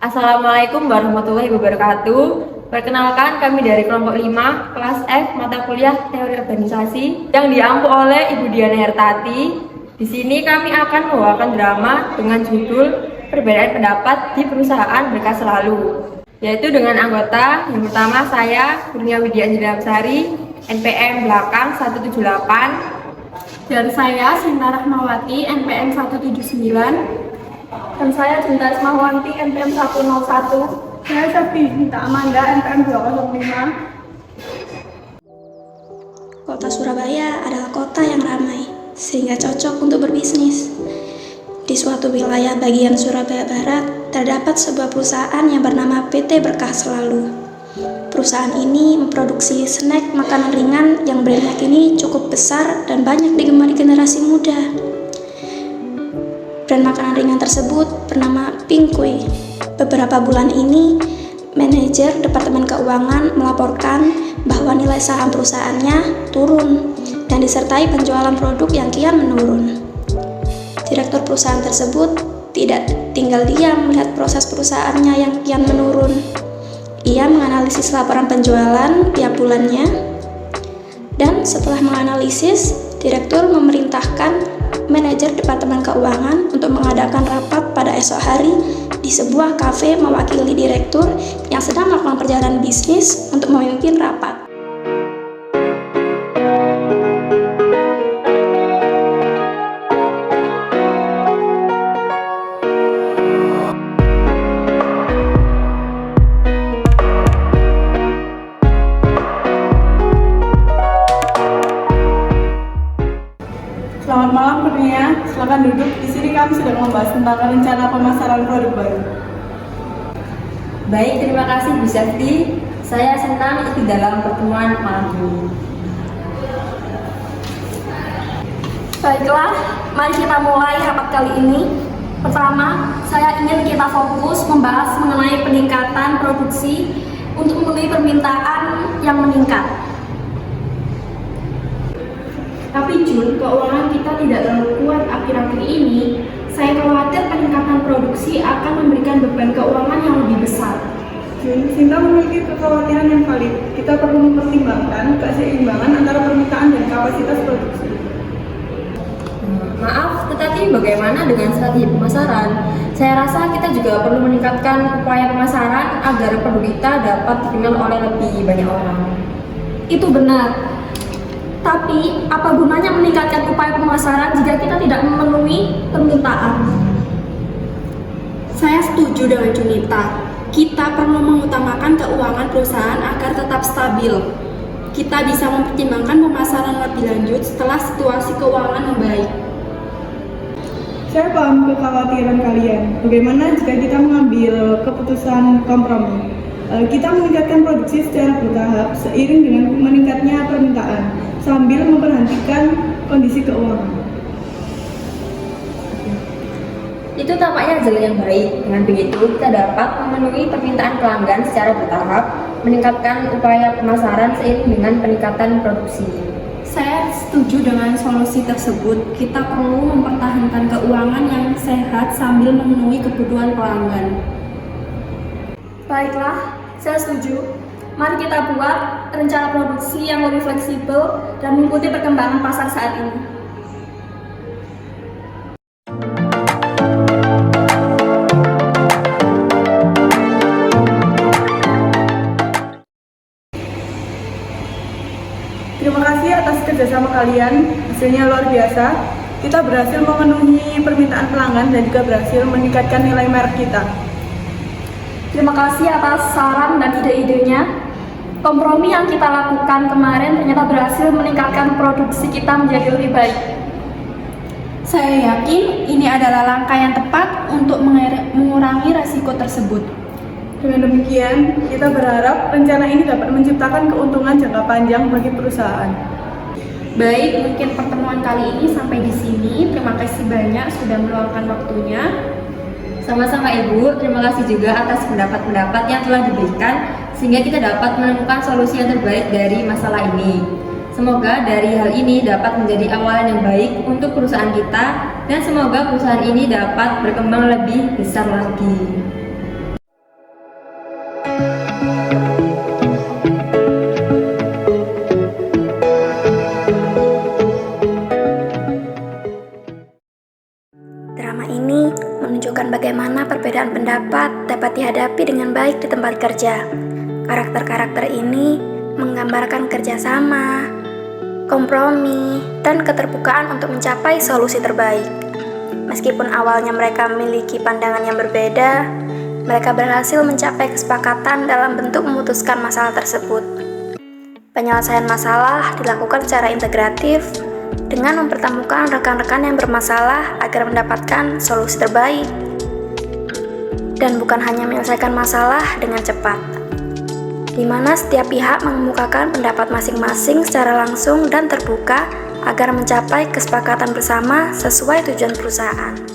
Assalamualaikum warahmatullahi wabarakatuh. Perkenalkan, kami dari kelompok 5, kelas F, mata kuliah Teori Organisasi yang diampu oleh Ibu Diana Hertati. Di sini kami akan membawakan drama dengan judul Perbedaan Pendapat di Perusahaan Berkah Selalu, yaitu dengan anggota yang pertama saya, Kurnia Widya Anjali Amsari, NPM belakang 178. Dan saya Sinta Rahmawati, NPM 179. Dan saya Cinta Ismawanti, NPM 101. Saya Sabti Hinta Amanda, NPM 205. Kota Surabaya adalah kota yang ramai, sehingga cocok untuk berbisnis. Di suatu wilayah bagian Surabaya Barat, terdapat sebuah perusahaan yang bernama PT Berkah Selalu. Perusahaan ini memproduksi snack makanan ringan yang brandnya kini cukup besar dan banyak digemari generasi muda. Brand makanan ringan tersebut bernama Pinkui. Beberapa bulan ini, manajer Departemen Keuangan melaporkan bahwa nilai saham perusahaannya turun dan disertai penjualan produk yang kian menurun. Direktur perusahaan tersebut tidak tinggal diam melihat proses perusahaannya yang kian menurun. Ia menganalisis laporan penjualan tiap bulannya, dan setelah menganalisis, direktur memerintahkan manajer Departemen Keuangan untuk mengadakan rapat pada esok hari di sebuah kafe mewakili direktur yang sedang melakukan perjalanan bisnis untuk memimpin rapat. Selamat malam Kurnia, silakan duduk. Di sini kami sedang membahas tentang rencana pemasaran produk baru. Baik, terima kasih Bu Safti. Saya senang ikut dalam pertemuan malam ini. Baiklah, mari kita mulai rapat kali ini. Pertama, saya ingin kita fokus membahas mengenai peningkatan produksi untuk memenuhi permintaan yang meningkat. Tapi Jun, keuangan kita tidak terlalu kuat akhir-akhir ini. Saya khawatir peningkatan produksi akan memberikan beban keuangan yang lebih besar. Jun, Sinta memiliki kekhawatiran yang valid. Kita perlu mempertimbangkan keseimbangan antara permintaan dan kapasitas produksi. Maaf, tetapi bagaimana dengan strategi pemasaran? Saya rasa kita juga perlu meningkatkan upaya pemasaran agar produk kita dapat dikenal oleh lebih banyak orang. Itu benar. Tapi, apa gunanya meningkatkan upaya pemasaran jika kita tidak memenuhi permintaan? Saya setuju dengan Junita. Kita perlu mengutamakan keuangan perusahaan agar tetap stabil. Kita bisa mempertimbangkan pemasaran lebih lanjut setelah situasi keuangan membaik. Saya paham kekhawatiran kalian. Bagaimana jika kita mengambil keputusan kompromi? Kita meningkatkan produksi secara bertahap seiring dengan meningkatnya permintaan, sambil memperhatikan kondisi keuangan. Itu tampaknya jalan yang baik. Dengan begitu, kita dapat memenuhi permintaan pelanggan secara bertahap, meningkatkan upaya pemasaran seiring dengan peningkatan produksi. Saya setuju dengan solusi tersebut. Kita perlu mempertahankan keuangan yang sehat sambil memenuhi kebutuhan pelanggan. Baiklah, saya setuju. Mari kita buat rencana produksi yang lebih fleksibel dan mengikuti perkembangan pasar saat ini. Terima kasih atas kerjasama kalian, hasilnya luar biasa. Kita berhasil memenuhi permintaan pelanggan dan juga berhasil meningkatkan nilai merek kita. Terima kasih atas saran dan ide-idenya. Kompromi yang kita lakukan kemarin ternyata berhasil meningkatkan produksi kita menjadi lebih baik. Saya yakin ini adalah langkah yang tepat untuk mengurangi resiko tersebut. Dengan demikian, kita berharap rencana ini dapat menciptakan keuntungan jangka panjang bagi perusahaan. Baik, mungkin pertemuan kali ini sampai di sini. Terima kasih banyak sudah meluangkan waktunya. Sama-sama Ibu, terima kasih juga atas pendapat-pendapat yang telah diberikan sehingga kita dapat menemukan solusi yang terbaik dari masalah ini. Semoga dari hal ini dapat menjadi awalan yang baik untuk perusahaan kita dan semoga perusahaan ini dapat berkembang lebih besar lagi. pendapat dapat dihadapi dengan baik di tempat kerja. Karakter-karakter ini menggambarkan kerjasama, kompromi, dan keterbukaan untuk mencapai solusi terbaik. Meskipun awalnya mereka memiliki pandangan yang berbeda, mereka berhasil mencapai kesepakatan dalam bentuk memutuskan masalah tersebut. Penyelesaian masalah dilakukan secara integratif dengan mempertemukan rekan-rekan yang bermasalah agar mendapatkan solusi terbaik, dan bukan hanya menyelesaikan masalah dengan cepat, di mana setiap pihak mengemukakan pendapat masing-masing secara langsung dan terbuka agar mencapai kesepakatan bersama sesuai tujuan perusahaan.